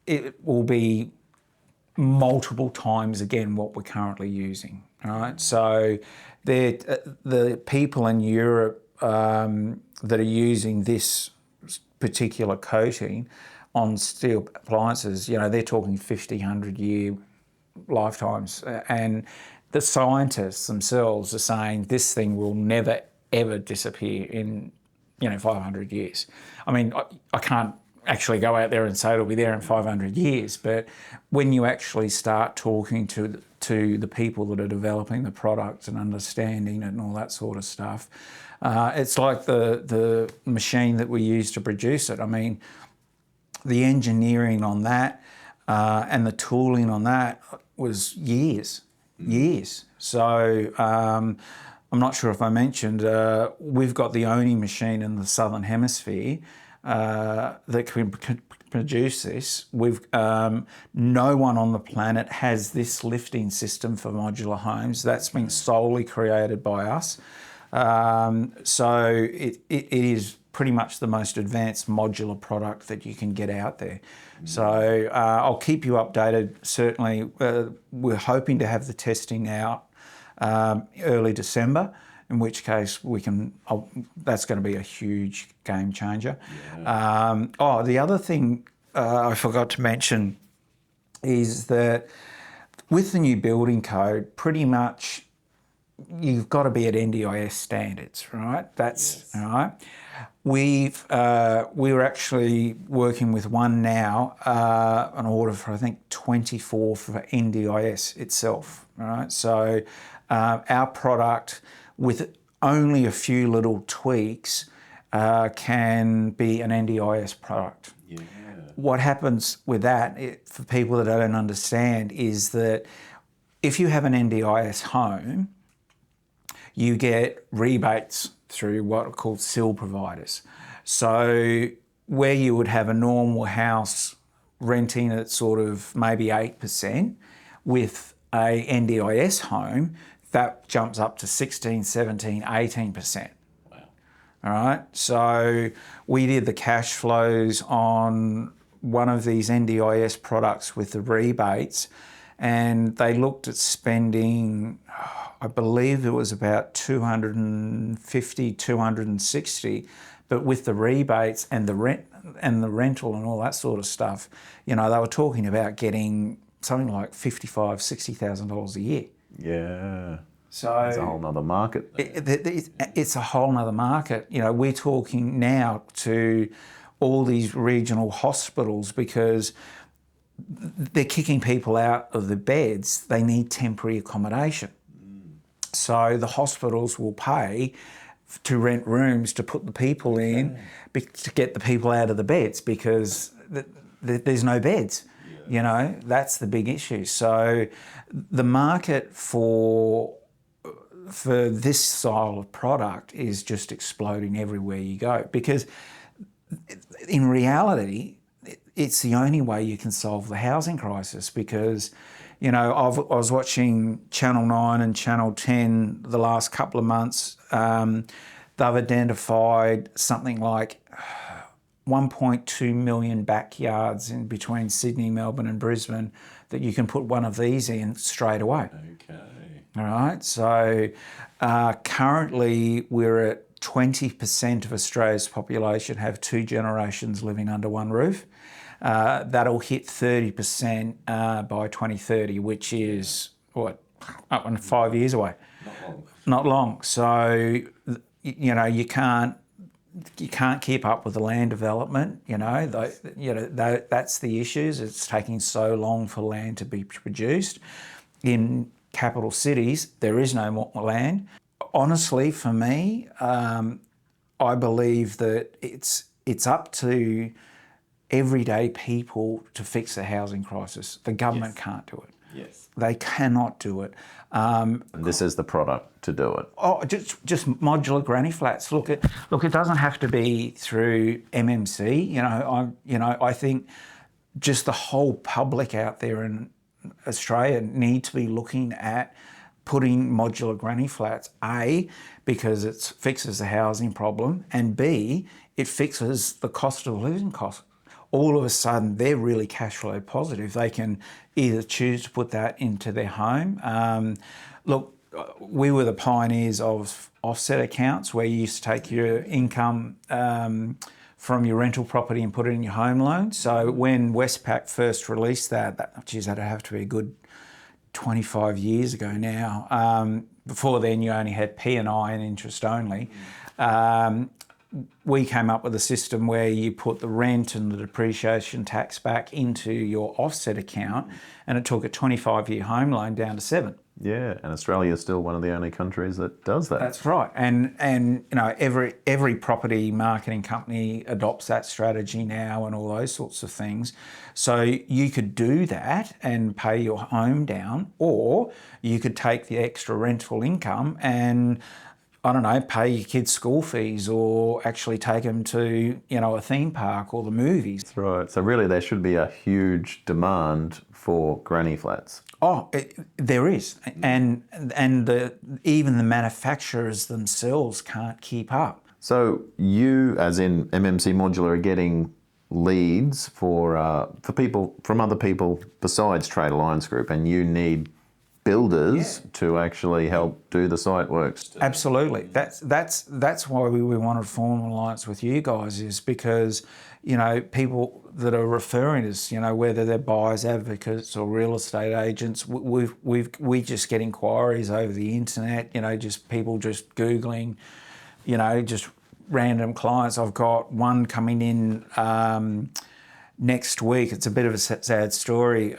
it will be multiple times again what we're currently using. All right, so the people in Europe that are using this particular coating on steel appliances, they're talking 50, 100-year lifetimes, and the scientists themselves are saying this thing will never ever disappear in 500 years. I mean, I can't actually go out there and say it'll be there in 500 years, but when you actually start talking to the people that are developing the product and understanding it and all that sort of stuff, it's like the machine that we use to produce it. I mean, the engineering on that and the tooling on that was years. So I'm not sure if I mentioned, we've got the only machine in the Southern Hemisphere that can produce this. No one on the planet has this lifting system for modular homes. That's been solely created by us. So it is pretty much the most advanced modular product that you can get out there. So I'll keep you updated. Certainly, we're hoping to have the testing out early December, in which case that's going to be a huge game changer. The other thing I forgot to mention is that with the new building code, pretty much you've got to be at NDIS standards, right? That's all right. We're actually working with one now, an order for I think 24 for NDIS itself, right? So our product, with only a few little tweaks, can be an NDIS product. What happens with that, for people that don't understand, is that if you have an NDIS home, you get rebates through what are called SIL providers. So where you would have a normal house renting at sort of maybe 8%, with a NDIS home, that jumps up to 16, 17, 18%. Wow. All right, so we did the cash flows on one of these NDIS products with the rebates, and they looked at spending, I believe it was about 250, 260, but with the rebates and the rent and the rental and all that sort of stuff, they were talking about getting something like $55,000, $60,000 a year. Yeah. So it's a whole nother market. It's a whole nother market. We're talking now to all these regional hospitals because they're kicking people out of the beds. They need temporary accommodation. So the hospitals will pay to rent rooms to put the people in, to get the people out of the beds, because there's no beds. That's the big issue. So the market for this style of product is just exploding everywhere you go, because in reality, it's the only way you can solve the housing crisis. Because, I was watching Channel 9 and Channel 10 the last couple of months. They've identified something like 1.2 million backyards in between Sydney, Melbourne and Brisbane that you can put one of these in straight away. Okay. All right, so currently we're at 20% of Australia's population have 2 generations living under one roof. That'll hit 30% by 2030, which is, what, up in 5 years away? Not long. So, you know, you can't keep up with the land development. That's the issues. It's taking so long for land to be produced. In capital cities, there is no more land. Honestly, for me, I believe that it's up to everyday people to fix the housing crisis. The government can't do it. Yes. They cannot do it. This is the product to do it. Oh, just modular granny flats. Look, it doesn't have to be through MMC. I think just the whole public out there in Australia need to be looking at putting modular granny flats. A, because it fixes the housing problem, and B, it fixes the cost of living cost. All of a sudden, they're really cash flow positive. They can either choose to put that into their home. Look, we were the pioneers of offset accounts, where you used to take your income from your rental property and put it in your home loan. So when Westpac first released that'd have to be a good 25 years ago now. Before then, you only had P&I and interest only. We came up with a system where you put the rent and the depreciation tax back into your offset account, and it took a 25-year home loan down to 7. Yeah, and Australia is still one of the only countries that does that. That's right, and every property marketing company adopts that strategy now, and all those sorts of things. So you could do that and pay your home down, or you could take the extra rental income and, I don't know, pay your kids' school fees, or actually take them to, a theme park or the movies. That's right. So really, there should be a huge demand for granny flats. Oh, there is, and even the manufacturers themselves can't keep up. So you, as in MMC Modular, are getting leads for people from other people besides Trade Alliance Group, and you need builders to actually help do the site works. Absolutely. That's why we wanted to form an alliance with you guys, is because, people that are referring us, whether they're buyers advocates or real estate agents, we just get inquiries over the internet, just people just Googling, just random clients. I've got one coming in next week. It's a bit of a sad story.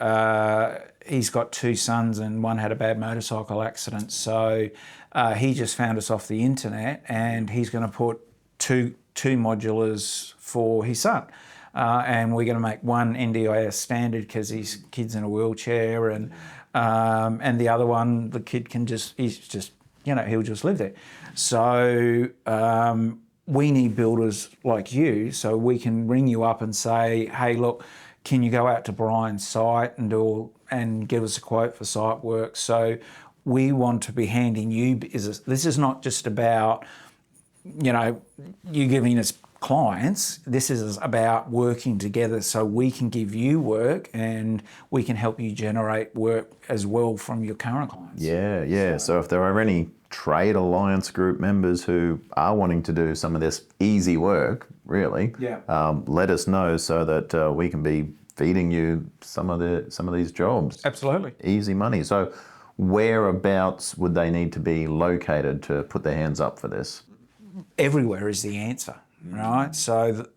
He's got 2 sons, and one had a bad motorcycle accident. So he just found us off the internet, and he's going to put two modulars for his son. And we're going to make one NDIS standard because his kid's in a wheelchair, and the other one, the kid can he'll just live there. So we need builders like you, so we can ring you up and say, hey, look, can you go out to Brian's site and give us a quote for site work? So we want to be handing you business. This is not just about, you giving us clients. This is about working together so we can give you work and we can help you generate work as well from your current clients. Yeah. So if there are any Trade Alliance Group members who are wanting to do some of this easy work, really, let us know so that we can be feeding you some of these jobs. Absolutely. Easy money. So whereabouts would they need to be located to put their hands up for this? Everywhere is the answer, right? So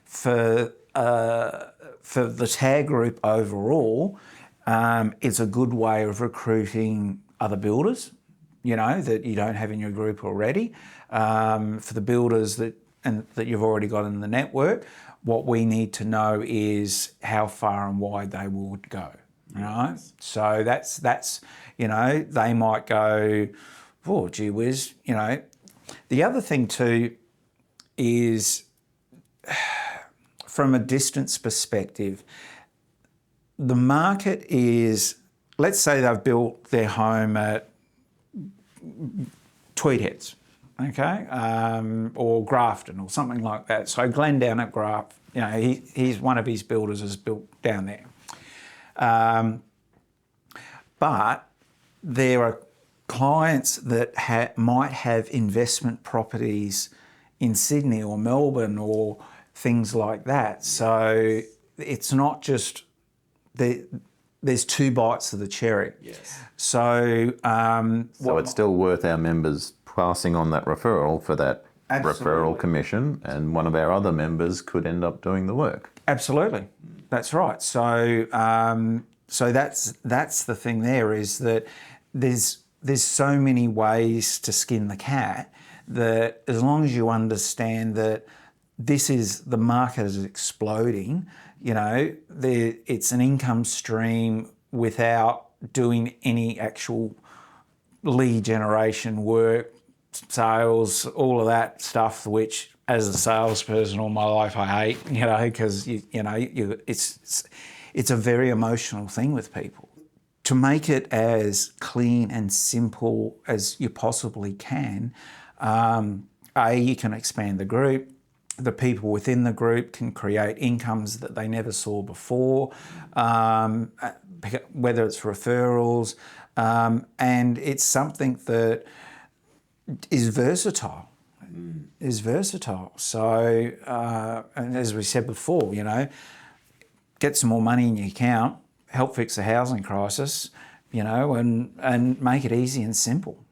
for the TAG group overall, it's a good way of recruiting other builders, that you don't have in your group already. For the builders that you've already got in the network, what we need to know is how far and wide they would go, right? Yes. So that's they might go, oh, gee whiz, The other thing too is, from a distance perspective, the market is, let's say they've built their home at Tweed Heads, okay, or Grafton or something like that. So Glenn down at he's one of his builders is built down there. But there are clients that might have investment properties in Sydney or Melbourne or things like that. So it's not just there's two bites of the cherry. Yes. So So it's still worth our members passing on that referral for that Absolutely. referral commission, and one of our other members could end up doing the work. Absolutely, that's right. So so that's the thing there, is that there's so many ways to skin the cat, that as long as you understand that the market is exploding, you know, it's an income stream without doing any actual lead generation work, sales, all of that stuff, which as a salesperson all my life I hate, you know, because it's a very emotional thing with people. To make it as clean and simple as you possibly can, you can expand the group. The people within the group can create incomes that they never saw before, whether it's referrals, and it's something that is versatile. So, and as we said before, you know, get some more money in your account, help fix the housing crisis, you know, and make it easy and simple.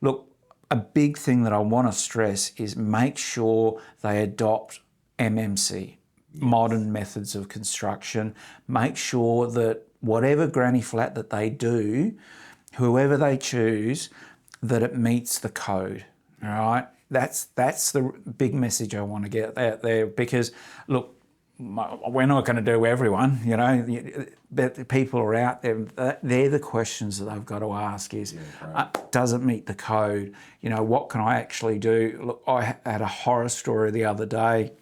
Look, a big thing that I want to stress is make sure they adopt MMC, modern methods of construction. Make sure that whatever granny flat that they do, whoever they choose, that it meets the code. All right, that's the big message I want to get out there, because look, we're not going to do everyone, you know, but the people are out there, they're the questions that they've got to ask is, does it meet the code? You know, what can I actually do? Look, I had a horror story the other day.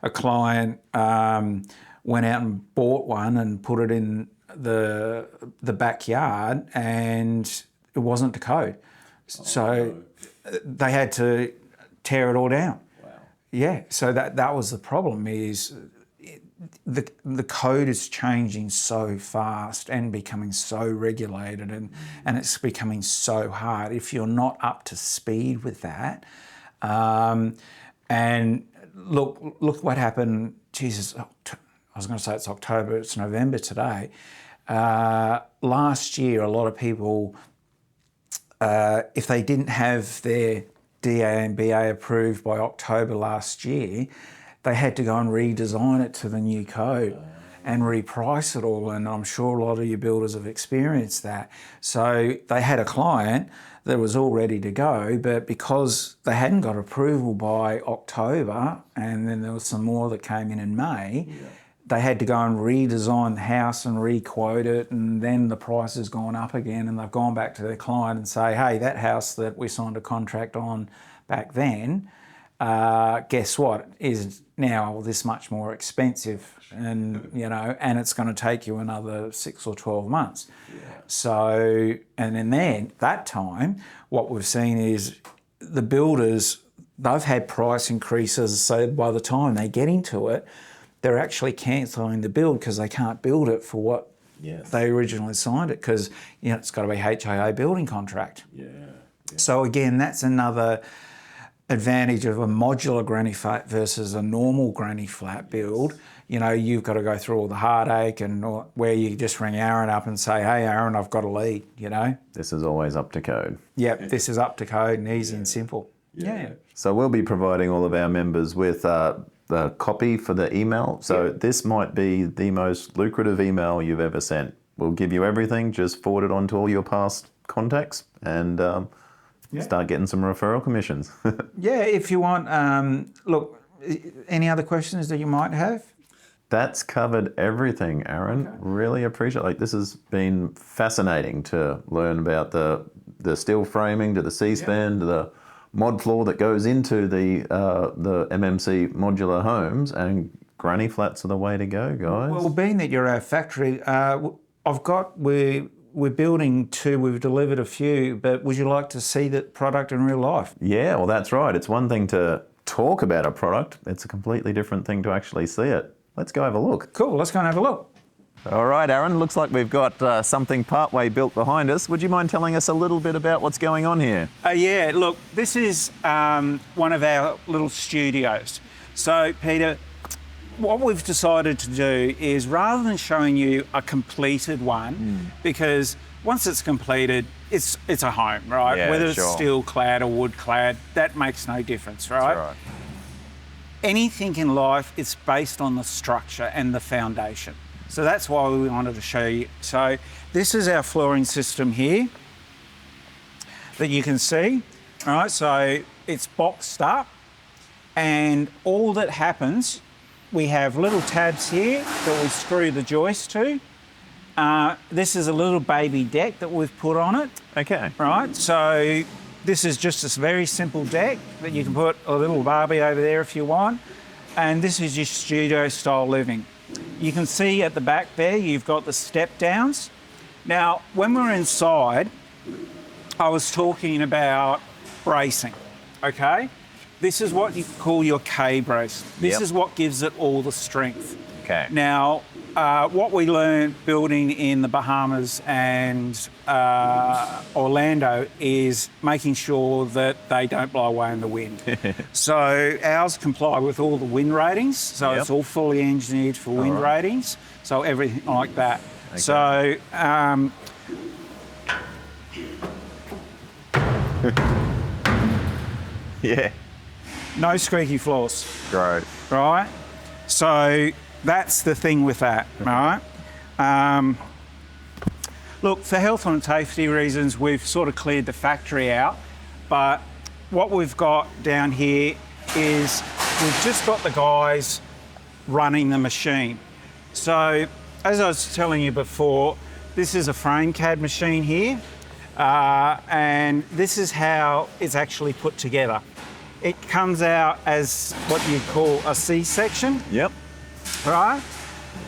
A client went out and bought one and put it in the backyard, and it wasn't to code. So they had to tear it all down. Yeah, so that was the problem, is the code is changing so fast and becoming so regulated, and it's becoming so hard if you're not up to speed with that. And look what happened, Jesus, I was going to say it's October, it's November today. Last year, a lot of people, if they didn't have their DA and BA approved by October last year, they had to go and redesign it to the new code and reprice it all. And I'm sure a lot of you builders have experienced that. So they had a client that was all ready to go, but because they hadn't got approval by October, and then there was some more that came in May, they had to go and redesign the house and re-quote it, and then the price has gone up again, and they've gone back to their client and say, hey, that house that we signed a contract on back then, guess what, is now this much more expensive, and you know, and it's going to take you another 6 or 12 months. So, and then that time, what we've seen is the builders, they've had price increases, so by the time they get into it, they're actually cancelling the build because they can't build it for what they originally signed it, because you know, it's got to be HIA building contract. So again, that's another advantage of a modular granny flat versus a normal granny flat build. You know, you've got to go through all the heartache, and where you just ring Arron up and say, hey Arron, I've got a lead, you know. This is always up to code. Yep, this is up to code and easy and simple. So we'll be providing all of our members with the copy for the email. So this might be the most lucrative email you've ever sent. We'll give you everything, just forward it on to all your past contacts, and start getting some referral commissions. If you want, look, any other questions that you might have? That's covered everything, Arron. Really appreciate it. Like, this has been fascinating to learn about the steel framing, to the C-span, to the mod floor that goes into the MMC Modular Homes, and granny flats are the way to go, guys. Well, being that you're our factory, we're building 2, we've delivered a few, but would you like to see that product in real life? Yeah, well, that's right. It's one thing to talk about a product. It's a completely different thing to actually see it. Let's go have a look. Cool, let's go and have a look. All right, Arron, looks like we've got something partway built behind us. Would you mind telling us a little bit about what's going on here? Yeah, look, this is one of our little studios. So, Peter, what we've decided to do is, rather than showing you a completed one, because once it's completed, it's a home, right? Yeah, whether it's sure. steel clad or wood clad, that makes no difference, right? That's right. Anything in life is based on the structure and the foundation. So that's why we wanted to show you. So this is our flooring system here that you can see. All right, so it's boxed up, and all that happens, we have little tabs here that we screw the joist to. This is a little baby deck that we've put on it. Okay. Right, so this is just this very simple deck that you can put a little Barbie over there if you want. And this is your studio style living. You can see at the back there, you've got the step downs. Now, when we're inside, I was talking about bracing, okay? This is what you call your K-brace. This is what gives it all the strength. Okay. Now, what we learned building in the Bahamas and Orlando is making sure that they don't blow away in the wind. So ours comply with all the wind ratings. So it's all fully engineered for wind ratings. So everything like that. Okay. So Yeah. no squeaky floors. Great. Right? So that's the thing with that, right? Look, for health and safety reasons, we've sort of cleared the factory out, but what we've got down here is we've just got the guys running the machine. So, as I was telling you before, this is a frame CAD machine here, and this is how it's actually put together. It comes out as what you call a C-section. Yep. Right?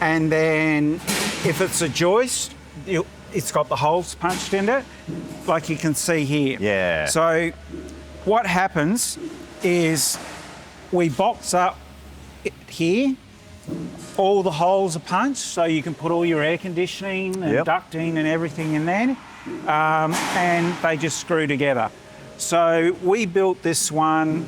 And then if it's a joist, it's got the holes punched in it, like you can see here. Yeah. So what happens is we box up here, all the holes are punched, so you can put all your air conditioning and ducting and everything in there, and they just screw together. So we built this one,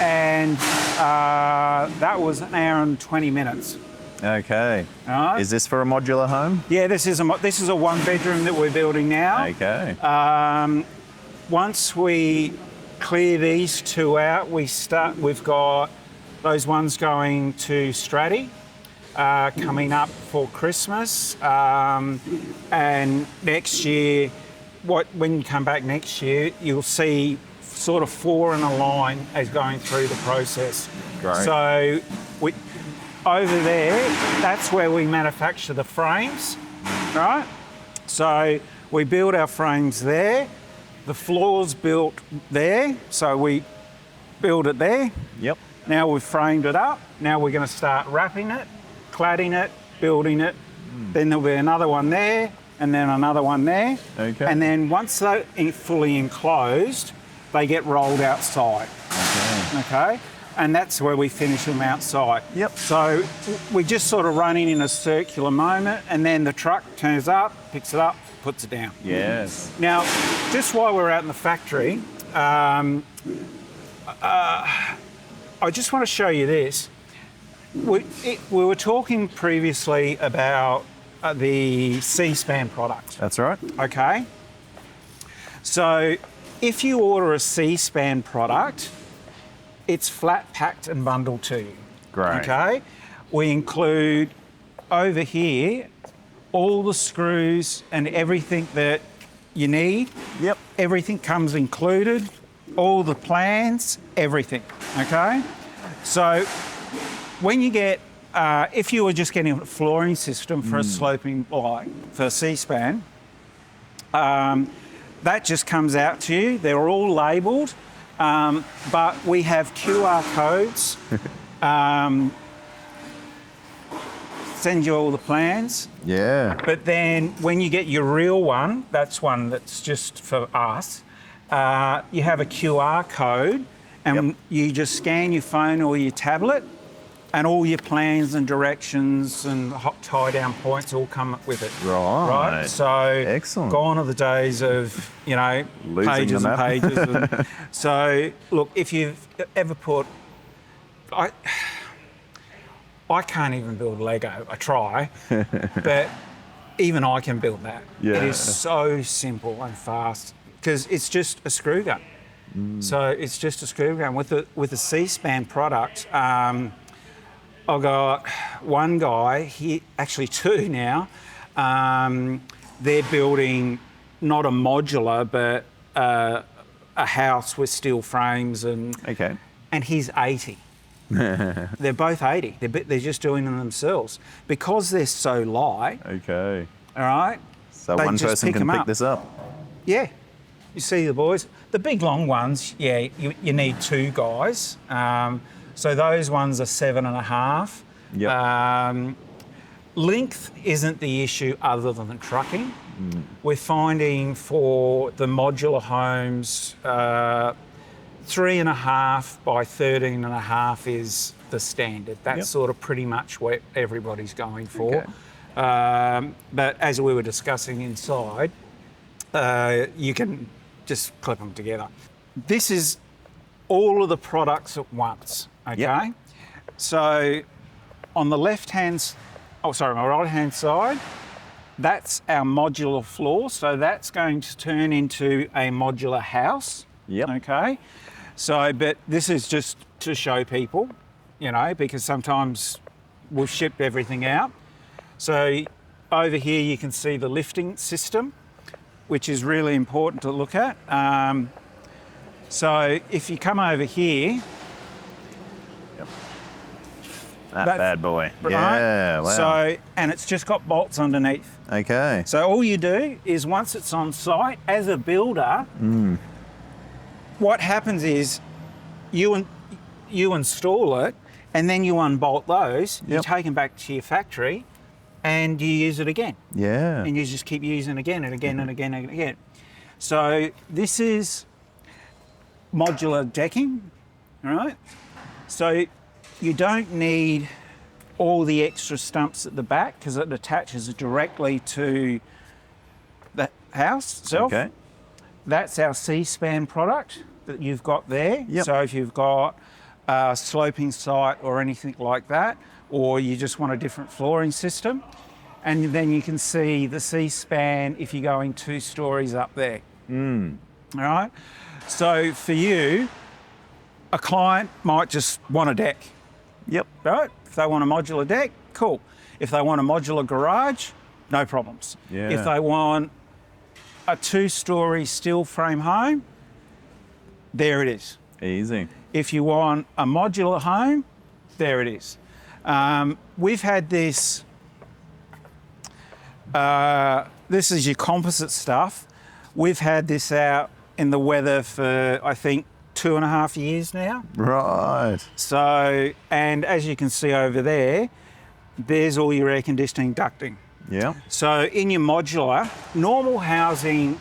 and that was an hour and 20 minutes. Okay. Right. Is this for a modular home? Yeah, this is a one bedroom that we're building now. Okay. Once we clear these two out, we've got those ones going to Stratty, coming up for Christmas, and next year, when you come back next year, you'll see sort of 4 in a line as going through the process. Great. So over there, that's where we manufacture the frames, right? So we build our frames there. The floor's built there, so we build it there. Yep. Now we've framed it up. Now we're going to start wrapping it, cladding it, building it. Then there'll be another one there, and then another one there. Okay. And then once they're fully enclosed, they get rolled outside. Okay. And that's where we finish them outside. Yep. So we're just sort of running in a circular moment, and then the truck turns up, picks it up, puts it down. Yes. Now, just while we're out in the factory, I just want to show you this. We were talking previously about the C-span product. That's right. Okay. So if you order a C-span product, it's flat packed and bundled to you. Great. Okay. We include over here all the screws and everything that you need. Yep. Everything comes included, all the plans, everything. Okay. So when you get, if you were just getting a flooring system for a sloping block for C-span, that just comes out to you. They're all labelled, but we have QR codes. Send you all the plans. Yeah. But then when you get your real one, that's one that's just for us, you have a QR code, and you just scan your phone or your tablet, And all your plans and directions and tie down points all come up with it. Right. So Excellent. gone are the days of, Losing pages the and map. pages. So look, if you've ever put, I can't even build Lego. I try, but even I can build that. Yeah. It is so simple and fast because it's just a screw gun. So it's just a screw gun with the C-span product. I've got one guy, actually two now. They're building not a modular, but a house with steel frames, and he's 80. They're both 80. They're just doing them themselves because they're so light. Okay. All right. So they one just person can them pick up. this up. Yeah. You see the boys. The big long ones, yeah, you need two guys. So those ones are 7.5. Yep. Length isn't the issue other than the trucking. We're finding for the modular homes, 3.5 by 13.5 is the standard. That's sort of pretty much what everybody's going for. Okay. But as we were discussing inside, you can just clip them together. This is all of the products at once, okay? Yep. So on the my right-hand side, that's our modular floor. So that's going to turn into a modular house, okay? So, but this is just to show people, because sometimes we've shipped everything out. So over here you can see the lifting system, which is really important to look at. So if you come over here, that bad boy. Right? Yeah, wow. So, and it's just got bolts underneath. Okay. So all you do is once it's on site, as a builder, what happens is you install it and then you unbolt those, you take them back to your factory and you use it again. Yeah. And you just keep using it again and again and again and again. So this is modular decking, all right? So you don't need all the extra stumps at the back because it attaches directly to the house itself. Okay. That's our C-span product that you've got there. Yep. So if you've got a sloping site or anything like that, or you just want a different flooring system, and then you can see the C-span if you're going 2 stories up there. All right? So for you, a client might just want a deck. Yep. Right? If they want a modular deck, cool. If they want a modular garage, no problems. Yeah. If they want a 2-story steel frame home, there it is. Easy. If you want a modular home, there it is. We've had this, this is your composite stuff. We've had this out in the weather for, I think, 2.5 years now. Right. So, and as you can see over there, there's all your air conditioning ducting. Yeah. So in your modular, normal housing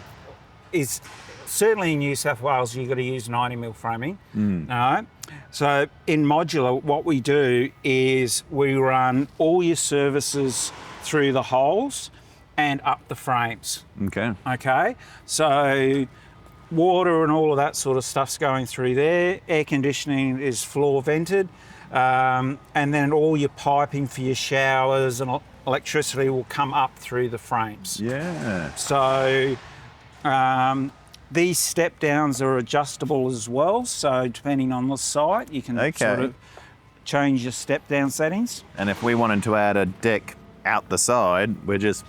is, certainly in New South Wales, you've got to use 90mm framing. All right? So in modular, what we do is we run all your services through the holes and up the frames. Okay. Okay? So water and all of that sort of stuff's going through there. Air conditioning is floor vented. And then all your piping for your showers and electricity will come up through the frames. Yeah. So these step downs are adjustable as well. So depending on the site, you can sort of change your step down settings. And if we wanted to add a deck out the side, we're just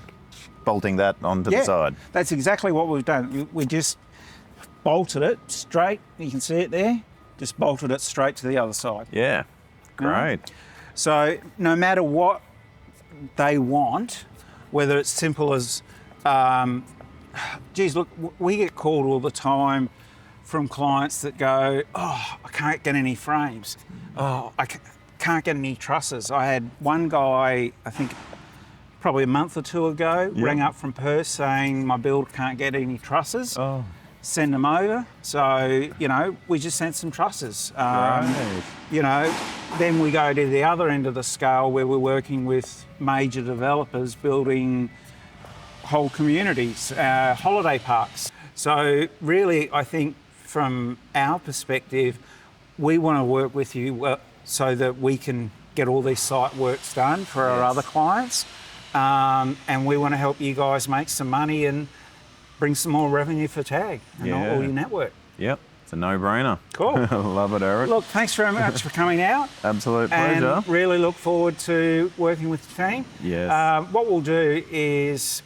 bolting that onto the side. That's exactly what we've done. We just bolted it straight. You can see it there. Just bolted it straight to the other side. Yeah. Great. So no matter what they want, whether it's simple as, geez, look, we get called all the time from clients that go, oh, I can't get any frames. Oh, I can't get any trusses. I had one guy, I think probably a month or 2 ago, rang up from Perth saying my builder can't get any trusses. Oh. send them over. So, we just sent some trusses. Right. Then we go to the other end of the scale where we're working with major developers building whole communities, holiday parks. So really, I think from our perspective, we want to work with you so that we can get all these site works done for our other clients. And we want to help you guys make some money and bring some more revenue for TAG and all your network. Yep, it's a no-brainer. Cool. Love it, Arron. Look, thanks very much for coming out. Absolute pleasure. And really look forward to working with the team. Yes. What we'll do is,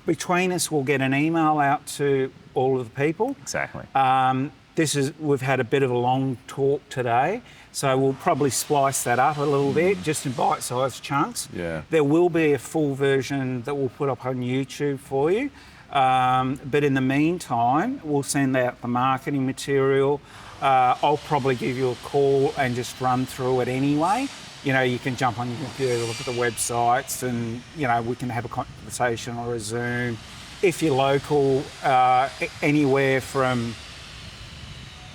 between us, we'll get an email out to all of the people. Exactly. We've had a bit of a long talk today, so we'll probably splice that up a little bit, just in bite-sized chunks. Yeah. There will be a full version that we'll put up on YouTube for you. But in the meantime, we'll send out the marketing material. I'll probably give you a call and just run through it anyway. You can jump on your computer, look at the websites, and, we can have a conversation or a Zoom. If you're local, anywhere from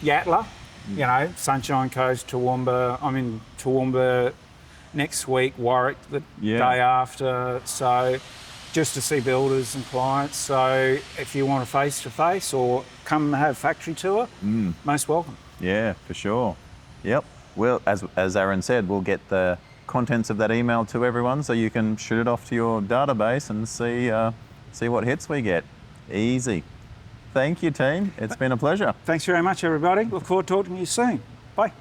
Yatala, Sunshine Coast, Toowoomba. I'm in Toowoomba next week, Warwick the day after. So just to see builders and clients. So if you want a face-to-face or come and have a factory tour, most welcome. Yeah, for sure. Yep. Well, as Arron said, we'll get the contents of that email to everyone so you can shoot it off to your database and see what hits we get. Easy. Thank you, team. It's been a pleasure. Thanks very much, everybody. Look forward to talking to you soon. Bye.